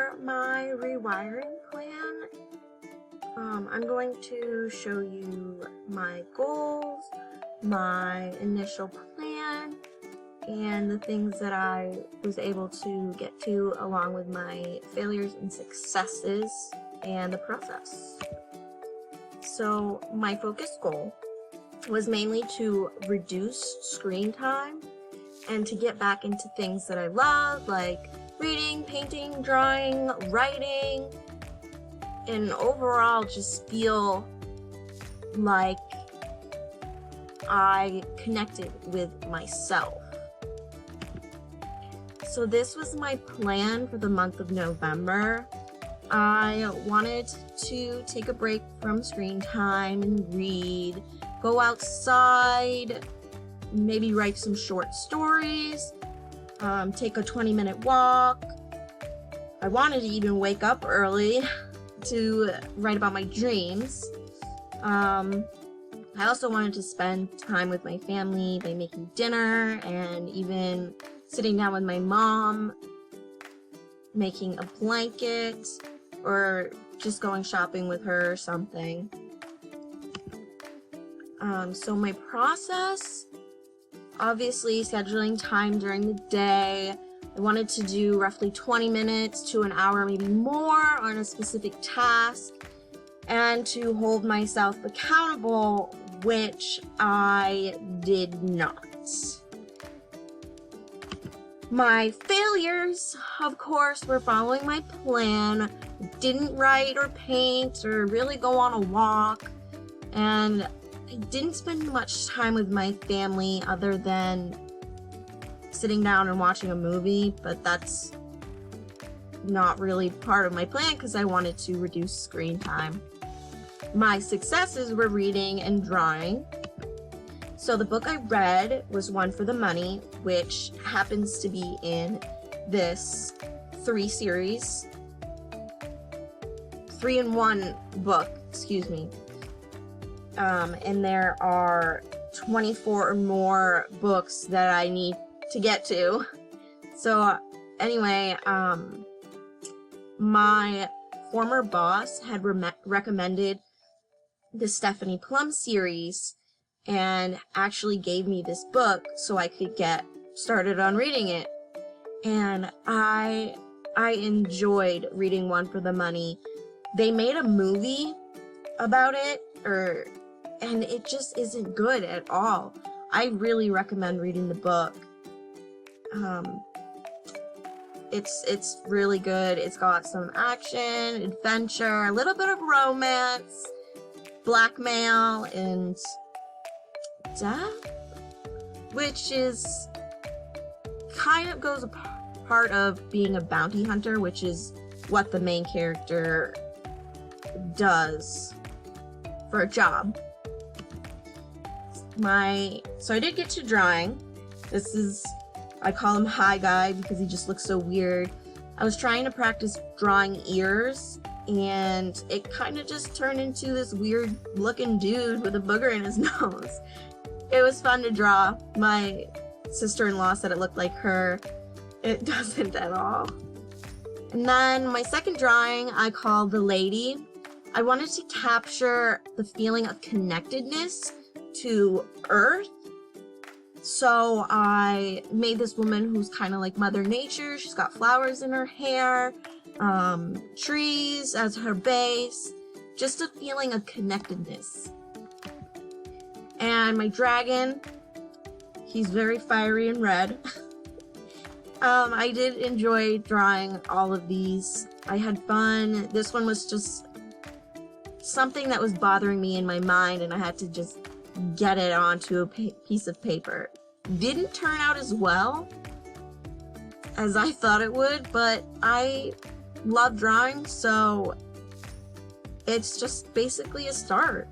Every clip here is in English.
for my rewiring plan, I'm going to show you my goals, my initial plan, and the things that I was able to get to, along with my failures and successes and the process. So my focus goal was mainly to reduce screen time and to get back into things that I love, like reading, painting, drawing, writing, and overall just feel like I connected with myself. So this was my plan for the month of November. I wanted to take a break from screen time and read, go outside, maybe write some short stories, take a 20-minute walk. I wanted to even wake up early to write about my dreams. I also wanted to spend time with my family by making dinner and even sitting down with my mom, making a blanket, or just going shopping with her or something. So my process, obviously scheduling time during the day. I wanted to do roughly 20 minutes to an hour, maybe more, on a specific task, and to hold myself accountable, which I did not. My failures, of course, were following my plan. Didn't write or paint or really go on a walk, and I didn't spend much time with my family other than sitting down and watching a movie, but that's not really part of my plan because I wanted to reduce screen time. My successes were reading and drawing. So the book I read was One for the Money, which happens to be in this 3-in-1 book, excuse me. And there are 24 or more books that I need to get to. So anyway, my former boss had recommended the Stephanie Plum series and actually gave me this book so I could get started on reading it. And I enjoyed reading One for the Money. They made a movie about it, and it just isn't good at all. I really recommend reading the book. It's really good. It's got some action, adventure, a little bit of romance, blackmail, and death, which is kind of goes a part of being a bounty hunter, which is what the main character does for a job. So I did get to drawing. This is, I call him Hi Guy because he just looks so weird. I was trying to practice drawing ears, and it kind of just turned into this weird looking dude with a booger in his nose. It was fun to draw. My sister-in-law said it looked like her. It doesn't at all. And then my second drawing I called The Lady. I wanted to capture the feeling of connectedness to Earth. So I made this woman who's kind of like Mother Nature. She's got flowers in her hair, trees as her base, just a feeling of connectedness. And my dragon, he's very fiery and red. I did enjoy drawing all of these. I had fun. This one was just something that was bothering me in my mind, and I had to just get it onto a piece of paper. Didn't turn out as well as I thought it would, but I love drawing, so it's just basically a start.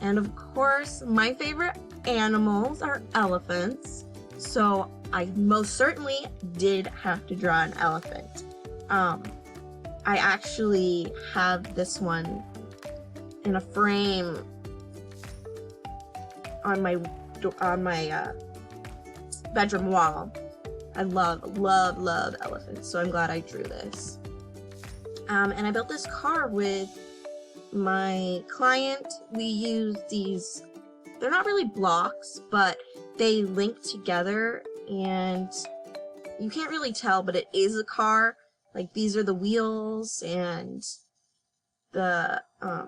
And of course, my favorite animals are elephants, so I most certainly did have to draw an elephant. I actually have this one in a frame on my bedroom wall. I love elephants, so I'm glad I drew this. And I built this car with my client. We use these, they're not really blocks, but they link together, and you can't really tell, but it is a car. Like, these are the wheels and the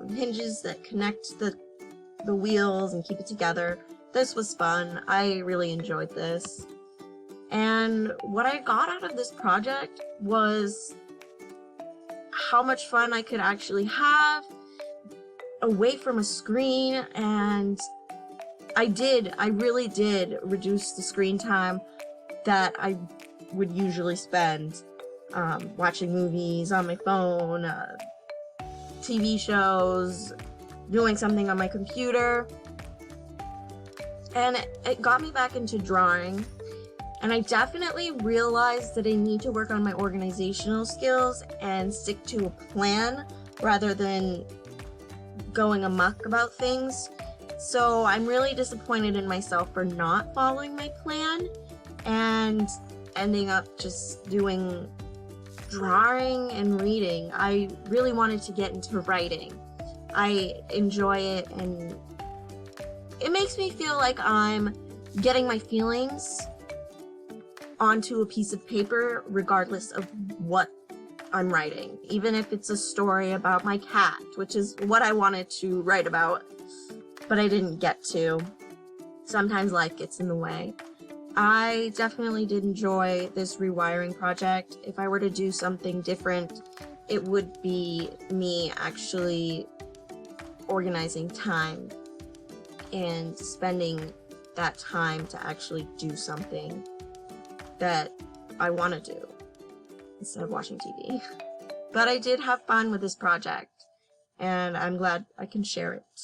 hinges that connect the wheels and keep it together. This was fun. I really enjoyed this. And what I got out of this project was how much fun I could actually have away from a screen, and I really did reduce the screen time that I would usually spend watching movies on my phone, TV shows, doing something on my computer. And it got me back into drawing, and I definitely realized that I need to work on my organizational skills and stick to a plan rather than going amok about things. So I'm really disappointed in myself for not following my plan and ending up just doing drawing and reading. I really wanted to get into writing. I enjoy it, and it makes me feel like I'm getting my feelings onto a piece of paper regardless of what I'm writing. Even if it's a story about my cat, which is what I wanted to write about, but I didn't get to. Sometimes life gets in the way. I definitely did enjoy this rewiring project. If I were to do something different, it would be me actually organizing time and spending that time to actually do something that I want to do instead of watching TV. But I did have fun with this project, and I'm glad I can share it.